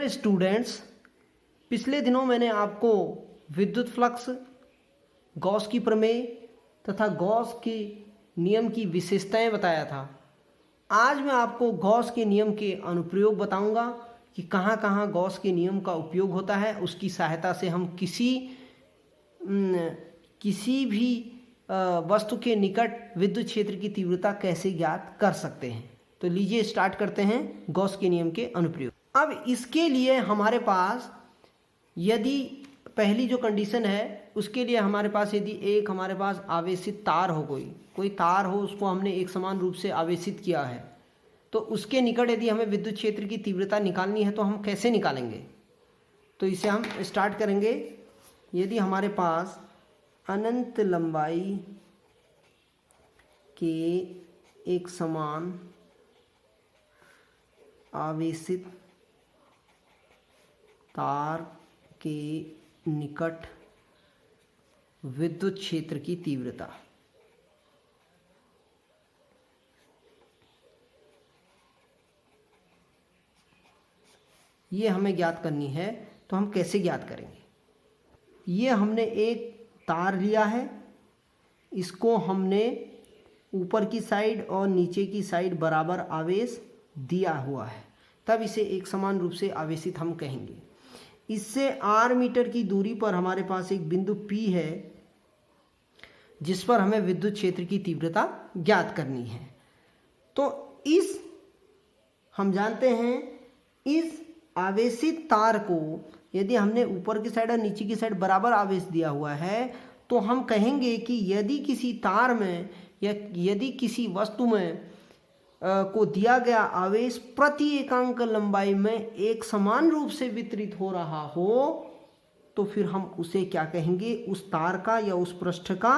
Students, पिछले दिनों मैंने आपको विद्युत फ्लक्स, गॉस की प्रमेय तथा गॉस के नियम की विशेषताएं बताया था। आज मैं आपको गॉस के नियम के अनुप्रयोग बताऊंगा कि कहाँ कहाँ गॉस के नियम का उपयोग होता है। उसकी सहायता से हम किसी भी वस्तु के निकट विद्युत क्षेत्र की तीव्रता कैसे ज्ञात कर सकते हैं। तो लीजिए स्टार्ट करते हैं गॉस के नियम के अनुप्रयोग। अब इसके लिए हमारे पास यदि पहली जो कंडीशन है उसके लिए हमारे पास यदि हमारे पास आवेशित तार हो, कोई तार हो, उसको हमने एक समान रूप से आवेशित किया है, तो उसके निकट यदि हमें विद्युत क्षेत्र की तीव्रता निकालनी है तो हम कैसे निकालेंगे। तो इसे हम स्टार्ट करेंगे। यदि हमारे पास अनंत लंबाई के एक समान आवेशित तार के निकट विद्युत क्षेत्र की तीव्रता, ये हमें ज्ञात करनी है। तो हम कैसे ज्ञात करेंगे। ये हमने एक तार लिया है, इसको हमने ऊपर की साइड और नीचे की साइड बराबर आवेश दिया हुआ है, तब इसे एक समान रूप से आवेशित हम कहेंगे। इससे r मीटर की दूरी पर हमारे पास एक बिंदु P है जिस पर हमें विद्युत क्षेत्र की तीव्रता ज्ञात करनी है। तो हम जानते हैं इस आवेशित तार को यदि हमने ऊपर की साइड और नीचे की साइड बराबर आवेश दिया हुआ है तो हम कहेंगे कि यदि किसी तार में या यदि किसी वस्तु में को दिया गया आवेश प्रति एकांक लंबाई में एक समान रूप से वितरित हो रहा हो तो फिर हम उसे क्या कहेंगे, उस तार का या उस पृष्ठ का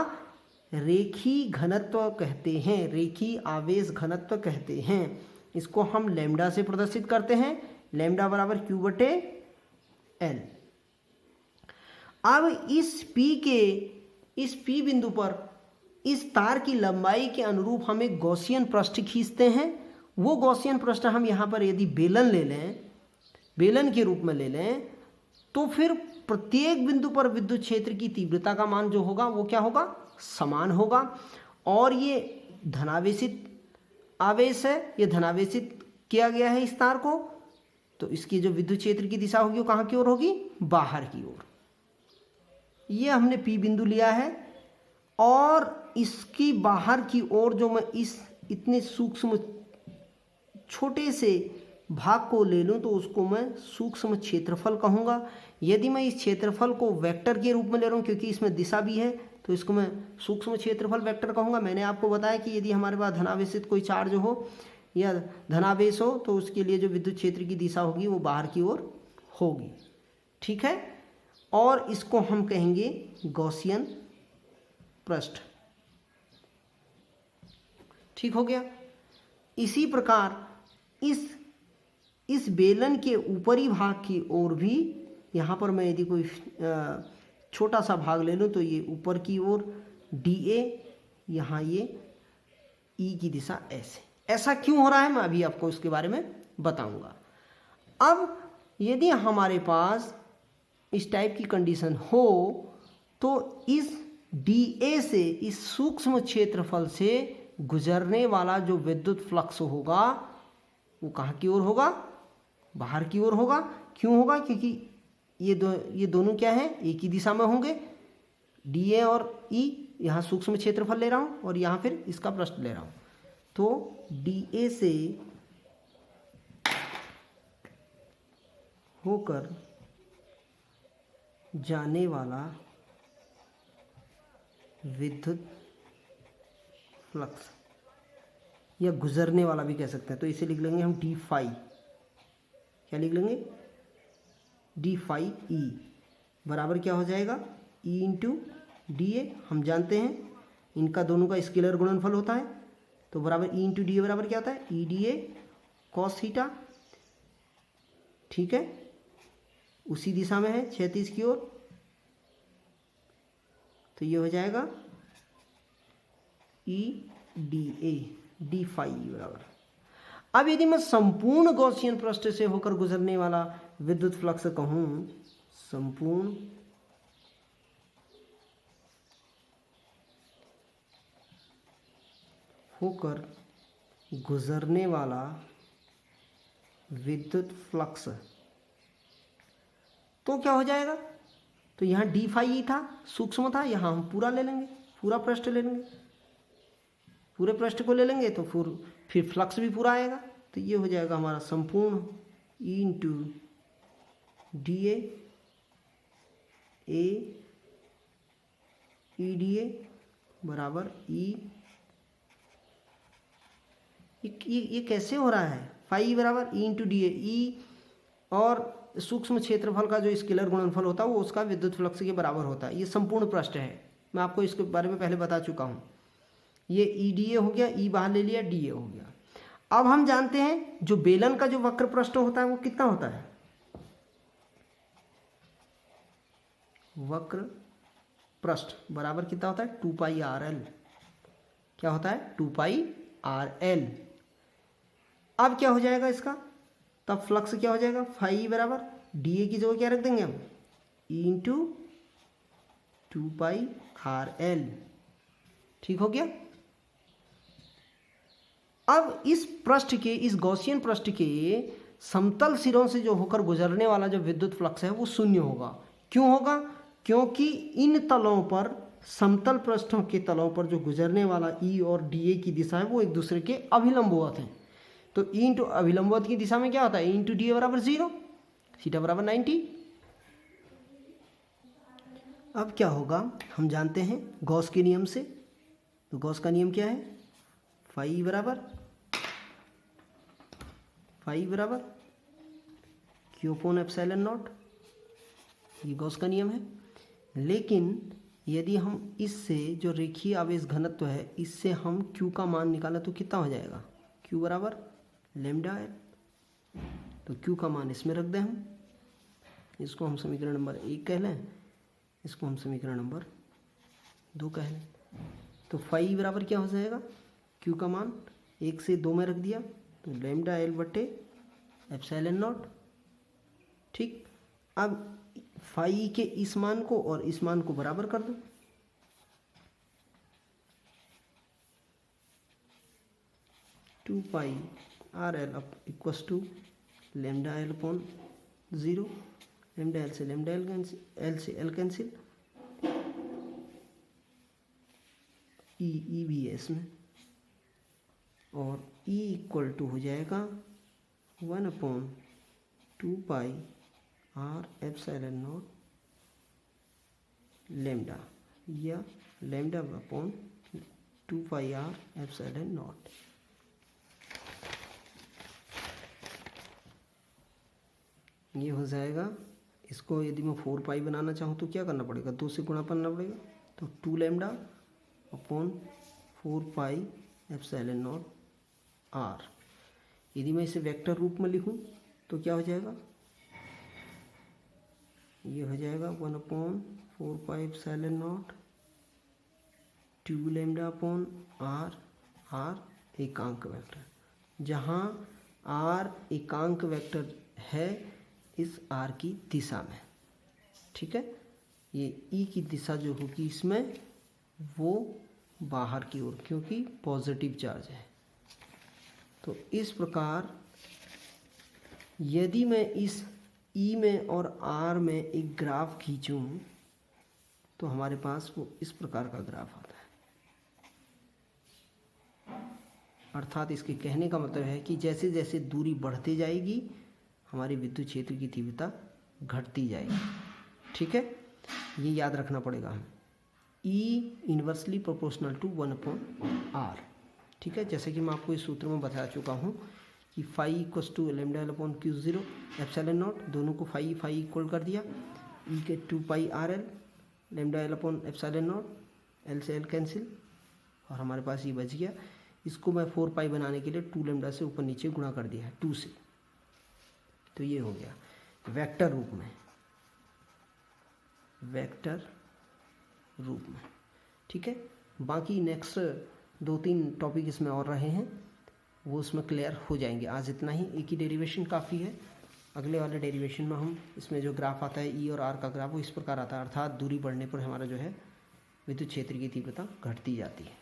रेखी घनत्व कहते हैं, रेखी आवेश घनत्व कहते हैं। इसको हम लैम्डा से प्रदर्शित करते हैं, लैम्डा बराबर Q/L। अब इस P बिंदु पर इस तार की लंबाई के अनुरूप हम एक गॉसियन पृष्ठ खींचते हैं। वो गॉसियन पृष्ठ हम यहाँ पर यदि बेलन के रूप में ले लें तो फिर प्रत्येक बिंदु पर विद्युत क्षेत्र की तीव्रता का मान जो होगा वो क्या होगा, समान होगा। और ये धनावेशित आवेश है, ये धनावेशित किया गया है इस तार को, तो इसकी जो विद्युत क्षेत्र की दिशा होगी वो कहाँ की ओर होगी, बाहर की ओर। ये हमने P बिंदु लिया है और इसकी बाहर की ओर जो मैं इस इतने सूक्ष्म छोटे से भाग को ले लूँ तो उसको मैं सूक्ष्म क्षेत्रफल कहूँगा। यदि मैं इस क्षेत्रफल को वेक्टर के रूप में ले रहा हूँ क्योंकि इसमें दिशा भी है तो इसको मैं सूक्ष्म क्षेत्रफल वेक्टर कहूँगा। मैंने आपको बताया कि यदि हमारे पास धनावेशित कोई चार्ज हो या धनावेश हो तो उसके लिए जो विद्युत क्षेत्र की दिशा होगी वो बाहर की ओर होगी, ठीक है। और इसको हम कहेंगे गॉसियन पृष्ठ, ठीक हो गया। इसी प्रकार इस बेलन के ऊपरी भाग की ओर भी यहाँ पर मैं यदि कोई छोटा सा भाग ले लूँ तो ये ऊपर की ओर dA, यहाँ ये E की दिशा ऐसा क्यों हो रहा है मैं अभी आपको इसके बारे में बताऊंगा। अब यदि हमारे पास इस टाइप की कंडीशन हो तो इस dA से, इस सूक्ष्म क्षेत्रफल से गुजरने वाला जो विद्युत फ्लक्स होगा वो कहाँ की ओर होगा, बाहर की ओर होगा। क्यों होगा, क्योंकि ये दोनों क्या है, एक ही दिशा में होंगे। dA और E, यहाँ सूक्ष्म क्षेत्रफल ले रहा हूँ और यहाँ फिर इसका पृष्ठ ले रहा हूँ। तो dA से होकर जाने वाला विद्युत फ्लक्स या गुजरने वाला भी कह सकते हैं, तो इसे लिख लेंगे हम d फाई। क्या लिख लेंगे, d फाई E बराबर क्या हो जाएगा, E इंटू dA। हम जानते हैं इनका दोनों का स्केलर गुणनफल होता है, तो बराबर E इंटू dA बराबर क्या होता है, E dA cos थीटा, ठीक है। उसी दिशा में है, क्षैतिज की ओर, तो ये हो जाएगा E dA d फाई बराबर। अब यदि मैं संपूर्ण गॉसियन पृष्ठ से होकर गुजरने वाला विद्युत फ्लक्स कहूँ संपूर्ण होकर गुजरने वाला विद्युत फ्लक्स, तो क्या हो जाएगा? तो यहाँ डी फाई था, सूक्ष्म था, यहाँ हम पूरा ले लेंगे, पूरा पृष्ठ ले लेंगे, पूरे पृष्ठ को ले लेंगे तो फिर फ्लक्स भी पूरा आएगा। तो ये हो जाएगा हमारा संपूर्ण E into D A E D A बराबर ये कैसे हो रहा है? फाई बराबर ई इंटू डी ए। ई और सूक्ष्म क्षेत्रफल का जो स्केलर गुणनफल होता है वो उसका विद्युत फ्लक्स के बराबर होता है। ये संपूर्ण पृष्ठ है, मैं आपको इसके बारे में पहले बता चुका हूँ। ये ई डी ए हो गया, ई बाहर ले लिया, डी ए हो गया। अब हम जानते हैं जो बेलन का जो वक्र पृष्ठ होता है वो कितना होता है? वक्र पृष्ठ बराबर कितना होता है? 2 पाई आर एल। क्या होता है? 2 पाई आर एल। अब क्या हो जाएगा इसका? तब फ्लक्स क्या हो जाएगा? फाई बराबर डी ए की जगह क्या रख देंगे हम? E into 2 pi R L. ठीक हो गया। अब इस पृष्ठ के, इस गॉसियन पृष्ठ के समतल सिरों से जो होकर गुजरने वाला जो विद्युत फ्लक्स है वो शून्य होगा। क्यों होगा? क्योंकि इन तलों पर, समतल पृष्ठों के तलों पर जो गुजरने वाला ई और डी ए की दिशा है वो एक दूसरे के अभिलंबवत है। तो ई इंटू अभिलंबवत की दिशा में क्या होता है? ई इंटू डी ए बराबर 0, थीटा बराबर 90। अब क्या होगा हम जानते हैं गॉस के नियम से। तो गॉस का नियम क्या है? फाई बराबर क्यू अपॉन एप्सिलॉन नॉट, ये गॉस का नियम है। लेकिन यदि हम इससे जो रेखीय आवेश घनत्व है इससे हम Q का मान निकालें तो कितना हो जाएगा? Q बराबर लैम्डा एल। तो Q का मान इसमें रख दें हम, इसको हम समीकरण नंबर 1 कह लें, इसको हम समीकरण नंबर 2 कह लें। तो फाई बराबर क्या हो जाएगा? Q का मान 1 से 2 में रख दिया तो लैम्डा एल बटे एप्सिलॉन नॉट। ठीक। अब फाई के इस मान को और इस मान को बराबर कर दो। Two pi are l up equals to lambda L upon 0, lambda l से लैम्डा एल से एल कैंसिल, ई भी है इसमें, और ई इक्वल टू हो जाएगा 1/2 pi r epsilon naught lambda, या lambda upon 2 pi r epsilon naught. ये हो जाएगा। इसको यदि मैं 4 पाई बनाना चाहूँ तो क्या करना पड़ेगा? 2 से गुणा करना पड़ेगा। तो 2 lambda upon 4 pi epsilon naught r. यदि मैं इसे वेक्टर रूप में लिखूं तो क्या हो जाएगा? ये हो जाएगा 1/4 pi epsilon naught 2 lambda upon r. R एकांक वेक्टर, जहाँ आर एकांक वेक्टर है इस आर की दिशा में। ठीक है। ये ई की दिशा जो होगी इसमें वो बाहर की ओर, क्योंकि पॉजिटिव चार्ज है। तो इस प्रकार यदि मैं इस ई में और आर में एक ग्राफ खींचूं तो हमारे पास वो इस प्रकार का ग्राफ आता है। अर्थात इसके कहने का मतलब है कि जैसे जैसे दूरी बढ़ती जाएगी हमारी विद्युत क्षेत्र की तीव्रता घटती जाएगी। ठीक है, ये याद रखना पड़ेगा हमें। ई इन्वर्सली प्रोपोर्शनल टू 1/r। ठीक है, जैसे कि मैं आपको इस सूत्र में बता चुका हूँ कि phi equals to lambda L upon Q 0 epsilon not, दोनों को फाई इक्वल कर दिया। ई के 2 pi are L lambda L upon epsilon not, L से एल कैंसिल, और हमारे पास ये बच गया। इसको मैं 4 पाई बनाने के लिए 2 लैम्डा से ऊपर नीचे गुणा कर दिया है 2 से। तो ये हो गया वेक्टर रूप में, वेक्टर रूप में। ठीक है, बाकी नेक्स्ट 2-3 टॉपिक इसमें और रहे हैं, वो उसमें क्लियर हो जाएंगे। आज इतना ही, एक ही डेरिवेशन काफ़ी है। अगले वाले डेरिवेशन में हम इसमें जो ग्राफ आता है ई और आर का ग्राफ वो इस प्रकार आता है, अर्थात दूरी बढ़ने पर हमारा जो है विद्युत क्षेत्र की तीव्रता घटती जाती है।